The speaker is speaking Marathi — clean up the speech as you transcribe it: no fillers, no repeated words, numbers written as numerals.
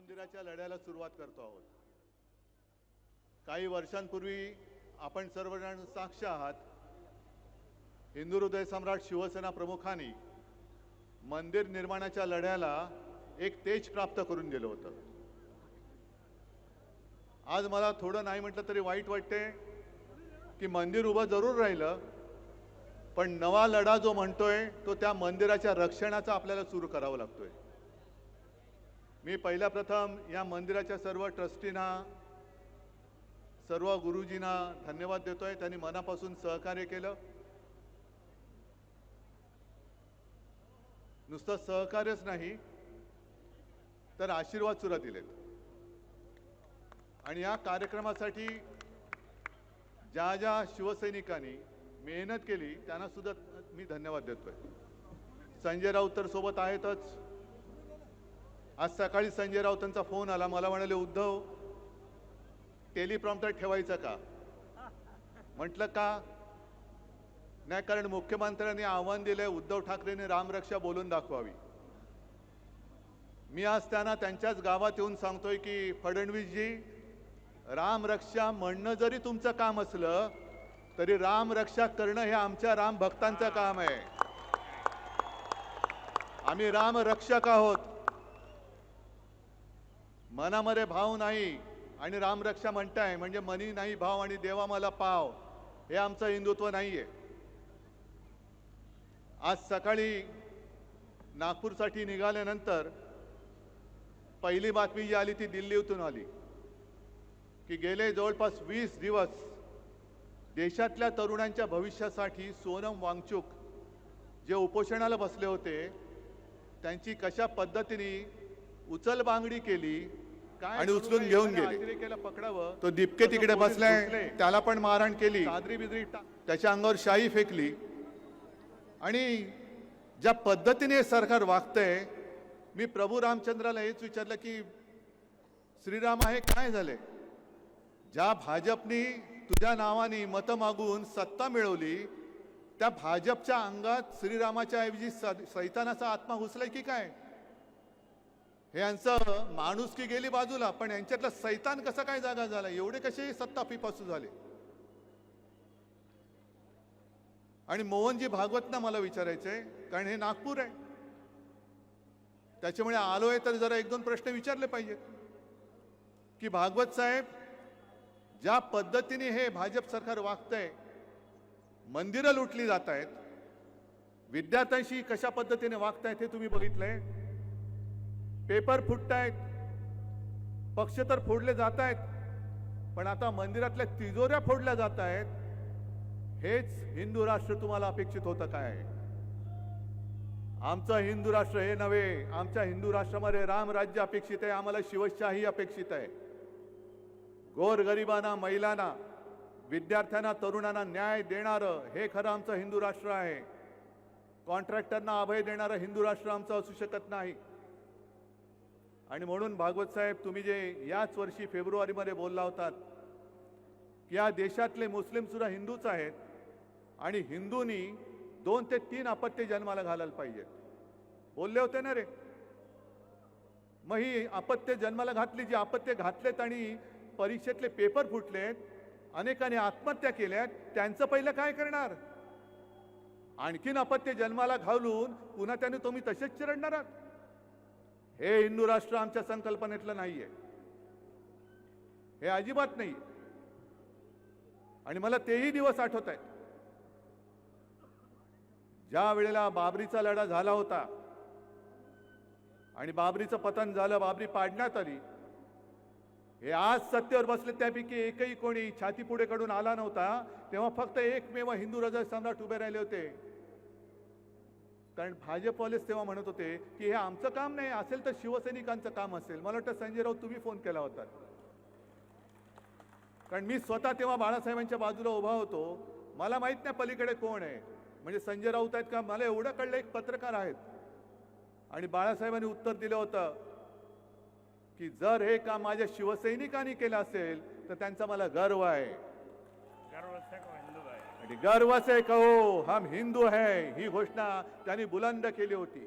मंदिराच्या लढ्याला सुरुवात करतो आहोत। काही वर्षांपूर्वी आपण सर्वजण साक्ष आहात, हिंदू हृदय सम्राट शिवसेना प्रमुखांनी मंदिर निर्माणाच्या लढ्याला एक तेज प्राप्त करून दिलं होतं। आज मला थोडं नाही म्हटलं तरी वाईट वाटते की मंदिर उभं जरूर राहिलं, पण नवा लढा जो म्हणतोय तो त्या मंदिराच्या रक्षणाचा आपल्याला सुरू करावा लागतोय। मी पहिल्या प्रथम या मंदिराच्या सर्व ट्रस्टींना, सर्व गुरुजींना धन्यवाद देतोय। त्यांनी मनापासून सहकार्य केलं। नुसतं सहकार्यच नाही तर आशीर्वाद सुद्धा दिलेत। आणि या कार्यक्रमासाठी ज्या ज्या शिवसैनिकांनी मेहनत केली त्यांना सुद्धा मी धन्यवाद देतोय। संजय राऊत तर सोबत आहेतच। आज सकाळी संजय राऊतांचा फोन आला, मला म्हणाले उद्धव टेलिप्रॉम्प्टर ठेवायचं का? म्हटलं का नाही, कारण मुख्यमंत्र्यांनी आव्हान दिले उद्धव ठाकरेंनी रामरक्षा बोलून दाखवावी। मी आज त्यांना त्यांच्याच गावात येऊन सांगतोय की फडणवीसजी, रामरक्षा म्हणणं जरी तुमचं काम असलं तरी रामरक्षा करणं हे आमच्या राम भक्तांचं काम आहे। आम्ही रामरक्षक आहोत, मनामध्ये भाव नाही आणि रामरक्षा म्हणताय म्हणजे मनी नाही भाव आणि देवा मला पाव, हे आमचं हिंदुत्व नाहीये। आज सकाळी नागपूरसाठी निघाल्यानंतर पहिली बातमी जी आली ती दिल्लीतून आली की गेले जवळपास 20 दिवस देशातल्या तरुणांच्या भविष्यासाठी सोनम वांगचुक जे उपोषणाला बसले होते त्यांची कशा पद्धतीने उचलबांगडी केली आणि उचलून घेऊन गेले। पकडावं तो दिपके तिकडे बसलाय, त्याला पण मारहाण केली, चादरी बिदरी त्याच्या अंगावर शाई फेकली। आणि ज्या पद्धतीने सरकार वागतंय, मी प्रभू रामचंद्राला हेच विचारलं की श्रीराम हे काय झाले? ज्या भाजपनी तुझ्या नावाने मत मागून सत्ता मिळवली त्या भाजपच्या अंगात श्रीरामाच्या ऐवजी सैतानाचा आत्मा घुसलाय की काय? हे यांचं माणुसकी गेली बाजूला, पण यांच्यातला सैतान कसा काय जागा झाला? एवढे कसे सत्ता पिपासू झाले? आणि मोहनजी भागवतना मला विचारायचंय, कारण हे नागपूर आहे त्याच्यामुळे आलोय तर जरा एक दोन प्रश्न विचारले पाहिजेत की भागवत साहेब, ज्या पद्धतीने हे भाजप सरकार वागतंय, मंदिरं लुटली जात आहेत, विद्यार्थ्यांशी कशा पद्धतीने वागतायत हे तुम्ही बघितलंय। पेपर फुटतायत, पक्ष तर फोडले जात आहेत, पण आता मंदिरातल्या तिजोऱ्या फोडल्या जात आहेत। हेच हिंदू राष्ट्र तुम्हाला अपेक्षित होतं काय? आमचं हिंदू राष्ट्र हे नव्हे, आमच्या हिंदू राष्ट्रामध्ये रामराज्य अपेक्षित आहे, आम्हाला शिवशाही अपेक्षित आहे। गोरगरिबांना, महिलांना, विद्यार्थ्यांना, तरुणांना न्याय देणारं हे खरं आमचं हिंदू राष्ट्र आहे। कॉन्ट्रॅक्टरना अभय देणारं हिंदू राष्ट्र आमचं असू शकत नाही। आणि म्हणून भागवत साहेब, तुम्ही जे याच वर्षी फेब्रुवारीमध्ये बोलला होतात की या देशातले मुस्लिम सुद्धा हिंदूच आहेत आणि हिंदूंनी 2 ते 3 अपत्ये जन्माला घालायला पाहिजेत, बोलले होते ना रे? मग ही अपत्ये जन्माला घातली, जी अपत्ये घातलेत आणि परीक्षेतले पेपर फुटलेत, अनेकांनी आत्महत्या केल्यात, त्यांचं पहिलं काय करणार? आणखीन अपत्ये जन्माला घालून पुन्हा त्यांनी तुम्ही तसेच चिरडणार आहात? हे हिंदू राष्ट्र आमच्या संकल्पनेतलं नाहीये, हे अजिबात नाही। आणि मला तेही दिवस आठवत आहेत ज्या वेळेला बाबरीचा लढा झाला होता आणि बाबरीचं पतन झालं, बाबरी पाडण्यात आली। हे आज सत्तेवर बसले त्यापैकी एकही कोणी छाती पुढे काढून आला नव्हता, तेव्हा फक्त एकमेव हिंदू हृदय सम्राट उभे राहिले होते। कारण भाजपवालेच तेव्हा म्हणत होते की हे आमचं काम नाही, असेल तर शिवसैनिकांचं काम असेल। मला वाटतं संजय राऊत तुम्ही फोन केला होता, कारण मी स्वतः तेव्हा बाळासाहेबांच्या बाजूला उभा होतो। मला माहित नाही पलीकडे कोण आहे, म्हणजे संजय राऊत आहेत का? मला एवढं कळलं एक पत्रकार आहेत। आणि बाळासाहेबांनी उत्तर दिलं होतं की जर हे काम माझ्या शिवसैनिकांनी केलं असेल तर त्यांचा मला गर्व आहे। गर्व से कहो हम हिंदू है, ही घोषणा त्यांनी बुलंद केली होती।